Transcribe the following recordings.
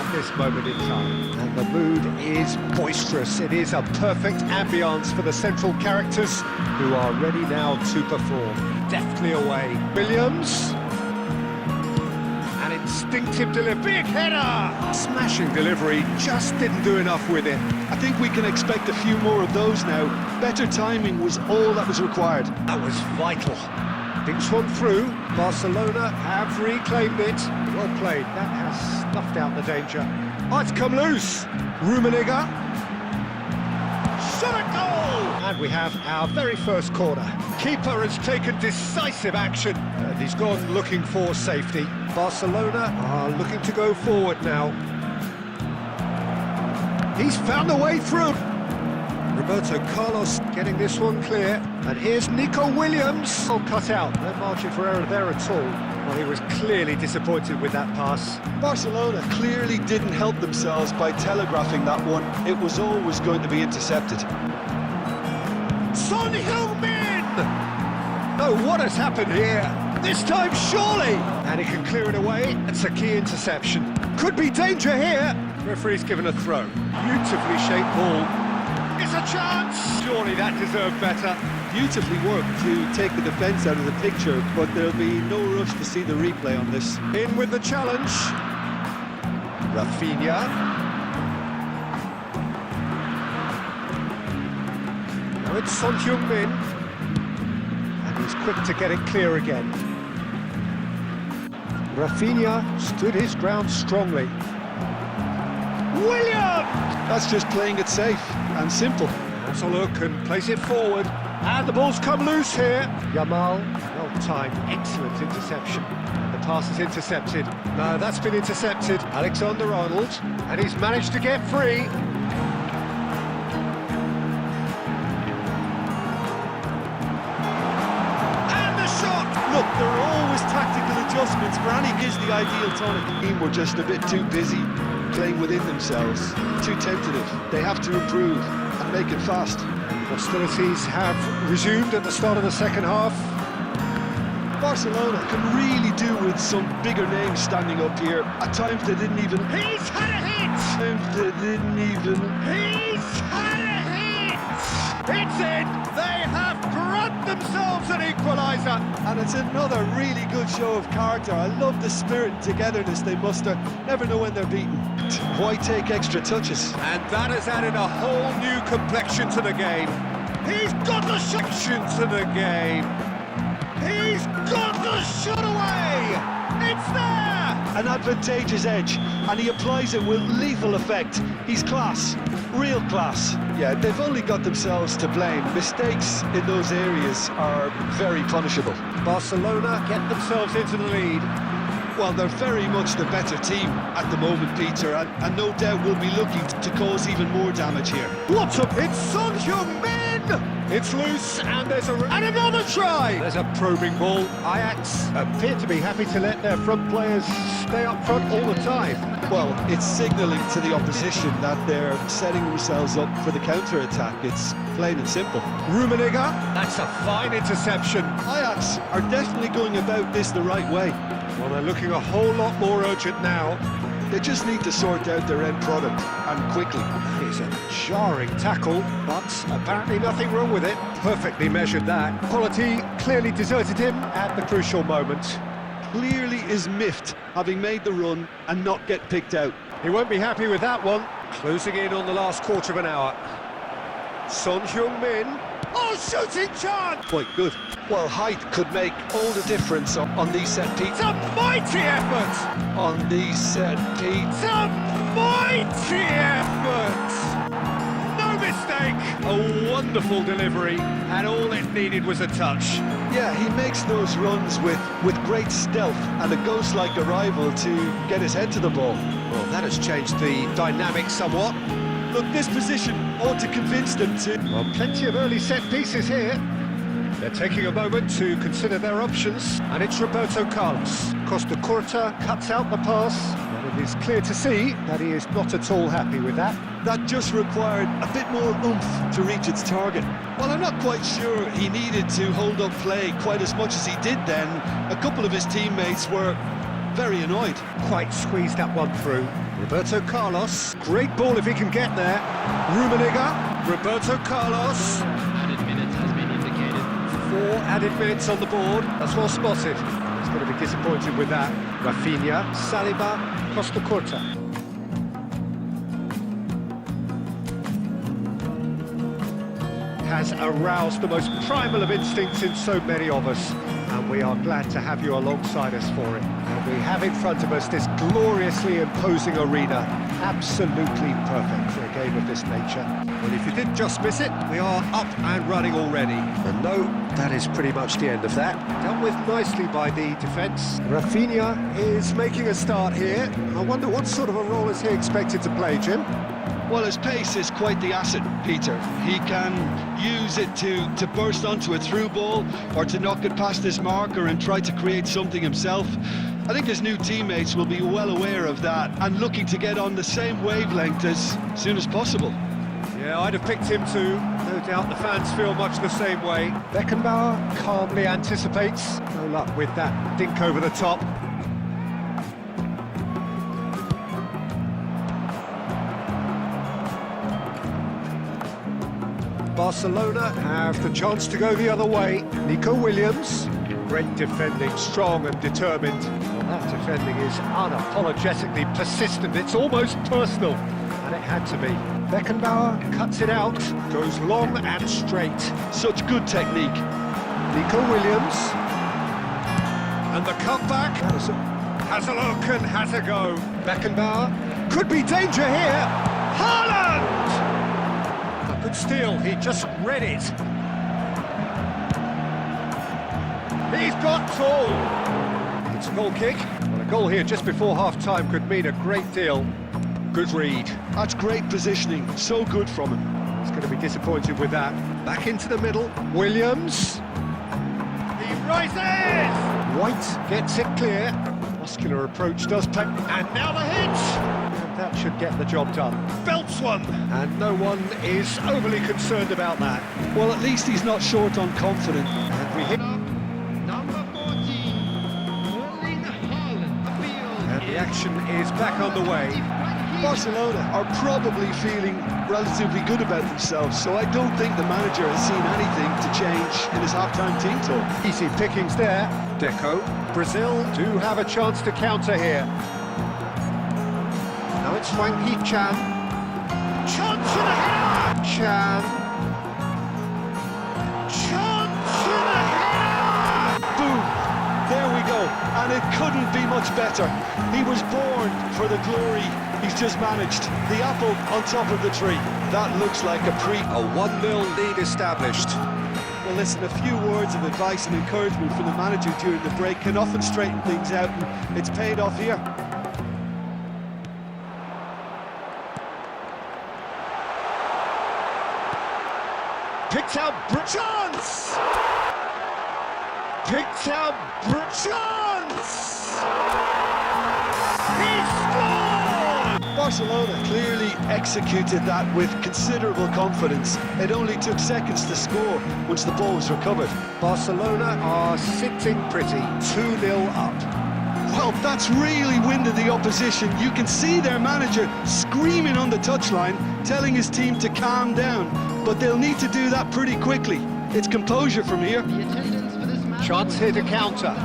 at this moment in time. And the mood is boisterous. It is a perfect ambience for the central characters, who are ready now to perform. Deftly away. Williams. An instinctive delivery. Big header! Smashing delivery, just didn't do enough with it. I think we can expect a few more of those now. Better timing was all that was required. That was vital. Thinks one through. Barcelona have reclaimed it. Well played. That has snuffed out the danger. Oh, it's come loose. Rummenigge. Shot a goal! And we have our very first corner. Keeper has taken decisive action. He's gone looking for safety. Barcelona are looking to go forward now. He's found a way through. Roberto Carlos getting this one clear. And here's Nico Williams. Oh, cut out. No margin for error there at all. Well, he was clearly disappointed with that pass. Barcelona clearly didn't help themselves by telegraphing that one. It was always going to be intercepted. Son Heung-min! Oh, what has happened here? This time, surely! And he can clear it away. It's a key interception. Could be danger here. Referee's given a throw. Beautifully shaped ball. It's a chance! Surely that deserved better. Beautifully worked to take the defence out of the picture, but there'll be no rush to see the replay on this. In with the challenge. Raphinha. Now it's Son Heung-min. And he's quick to get it clear again. Raphinha stood his ground strongly. William! That's just playing it safe and simple. Has a look and plays it forward. And the ball's come loose here. Yamal, well-timed, excellent interception. And the pass is intercepted. No, that's been intercepted. Alexander-Arnold, and he's managed to get free. And the shot! Look, there are always tactical adjustments for any gives the ideal tonic. The team were just a bit too busy playing within themselves, too tentative. They have to improve and make it fast. Hostilities have resumed at the start of the second half. Barcelona can really do with some bigger names standing up here. At times they didn't even... He's had a hit! At times they didn't even... He's had a hit! It's in! They have grabbed themselves an equaliser! And it's another really good show of character. I love the spirit and togetherness they muster. Never know when they're beaten. Why take extra touches? And that has added a whole new complexion to the game. He's got the shot to the game. He's got the shot away! It's there! An advantageous edge, and he applies it with lethal effect. He's class, real class. Yeah, they've only got themselves to blame. Mistakes in those areas are very punishable. Barcelona get themselves into the lead. Well, they're very much the better team at the moment, Peter, and no doubt will be looking to cause even more damage here. What's up? It's Son Heung-min! It's loose, and there's and another try! There's a probing ball. Ajax appear to be happy to let their front players stay up front all the time. Well, it's signalling to the opposition that they're setting themselves up for the counter-attack. It's plain and simple. Rummenigge, that's a fine interception. Ajax are definitely going about this the right way. Well, they're looking a whole lot more urgent now. They just need to sort out their end product, and quickly. It's a jarring tackle, but apparently nothing wrong with it. Perfectly measured that. Quality clearly deserted him at the crucial moment. Clearly is miffed, having made the run and not get picked out. He won't be happy with that one. Closing in on the last quarter of an hour. Son Heung-min. Oh, shooting chance! Quite good. Well, height could make all the difference on these set pieces. It's a mighty effort! On these set pieces. It's a mighty effort! No mistake! A wonderful delivery, and all it needed was a touch. Yeah, he makes those runs with great stealth and a ghost-like arrival to get his head to the ball. Well, that has changed the dynamic somewhat. Look, this position ought to convince them to... Well, plenty of early set pieces here. They're taking a moment to consider their options, and it's Roberto Carlos. Costa Curta cuts out the pass, and it is clear to see that he is not at all happy with that. That just required a bit more oomph to reach its target. Well, I'm not quite sure he needed to hold up play quite as much as he did then. A couple of his teammates were very annoyed. Quite squeezed that one through. Roberto Carlos, great ball if he can get there. Rummenigge, Roberto Carlos. Added minutes has been indicated. 4 added minutes on the board, that's well spotted. He's going to be disappointed with that. Raphinha, Saliba, Costa Curta. Has aroused the most primal of instincts in so many of us, and we are glad to have you alongside us for it. And we have in front of us this gloriously imposing arena, absolutely perfect for a game of this nature. Well, if you did just miss it, we are up and running already. And no, that is pretty much the end of that. Dealt with nicely by the defence. Raphinha is making a start here. I wonder what sort of a role is he expected to play, Jim? Well, his pace is quite the asset, Peter. He can use it to burst onto a through ball or to knock it past his marker and try to create something himself. I think his new teammates will be well aware of that and looking to get on the same wavelength as soon as possible. Yeah, I'd have picked him too. No doubt the fans feel much the same way. Beckenbauer calmly anticipates. No luck with that dink over the top. Barcelona have the chance to go the other way. Nico Williams, great defending, strong and determined. Well, that defending is unapologetically persistent, it's almost personal, and it had to be. Beckenbauer cuts it out, goes long and straight. Such good technique. Nico Williams, and the cutback. Has a look and has a go. Beckenbauer, could be danger here. Haaland! Good steal, he just read it. He's got tall. It's a goal kick. Well, a goal here just before half-time could mean a great deal. Good read. That's great positioning, so good from him. He's going to be disappointed with that. Back into the middle, Williams. He rises! White gets it clear. Muscular approach does pay. And now the hit! That should get the job done. Belts one! And no one is overly concerned about that. Well, at least he's not short on confidence. And we hit. Number 14, Erling Haaland. And the action is back on the way. Barcelona are probably feeling relatively good about themselves, so I don't think the manager has seen anything to change in his half-time team talk. Easy pickings there. Deco. Brazil do have a chance to counter here. Now it's Wang Hee-chan. Chance in a header! Chan. Chance in a header! Boom! There we go. And it couldn't be much better. He was born for the glory he's just managed. The apple on top of the tree. That looks like a 1-0 lead established. Well, listen, a few words of advice and encouragement from the manager during the break can often straighten things out, and it's paid off here. Picked out chance! Picked out chance! He scored! Barcelona clearly executed that with considerable confidence. It only took seconds to score once the ball was recovered. Barcelona are sitting pretty, 2-0 up. Well, that's really winded the opposition. You can see their manager screaming on the touchline, telling his team to calm down. But they'll need to do that pretty quickly. It's composure from here. Chance here to counter.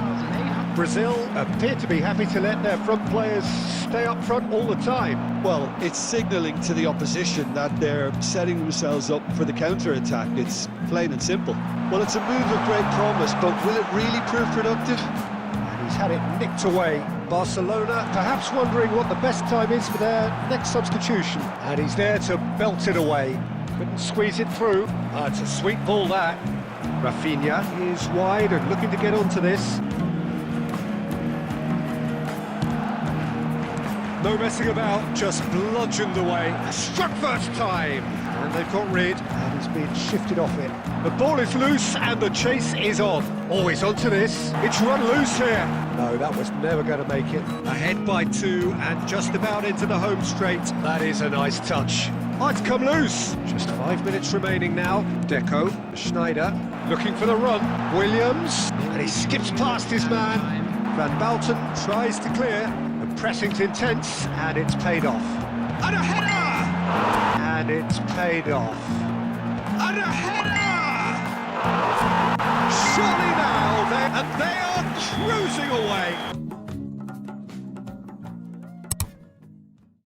Brazil appear to be happy to let their front players stay up front all the time. Well, it's signalling to the opposition that they're setting themselves up for the counter-attack. It's plain and simple. Well, it's a move of great promise, but will it really prove productive? And he's had it nicked away. Barcelona perhaps wondering what the best time is for their next substitution. And he's there to belt it away. Couldn't squeeze it through. It's a sweet ball, that. Raphinha is wide and looking to get onto this. No messing about, just bludgeoned away. Struck first time. And they've got rid, and he's been shifted off it. The ball is loose, and the chase is on. Always onto this. It's run loose here. No, that was never going to make it. Ahead by 2, and just about into the home straight. That is a nice touch. Oh, it's come loose. Just 5 minutes remaining now. Deco, Schneider, looking for the run. Williams, and he skips past his man. Van Bouten tries to clear. Pressing's intense, and it's paid off. And a header! And it's paid off. And a header! Surely now, and they are cruising away.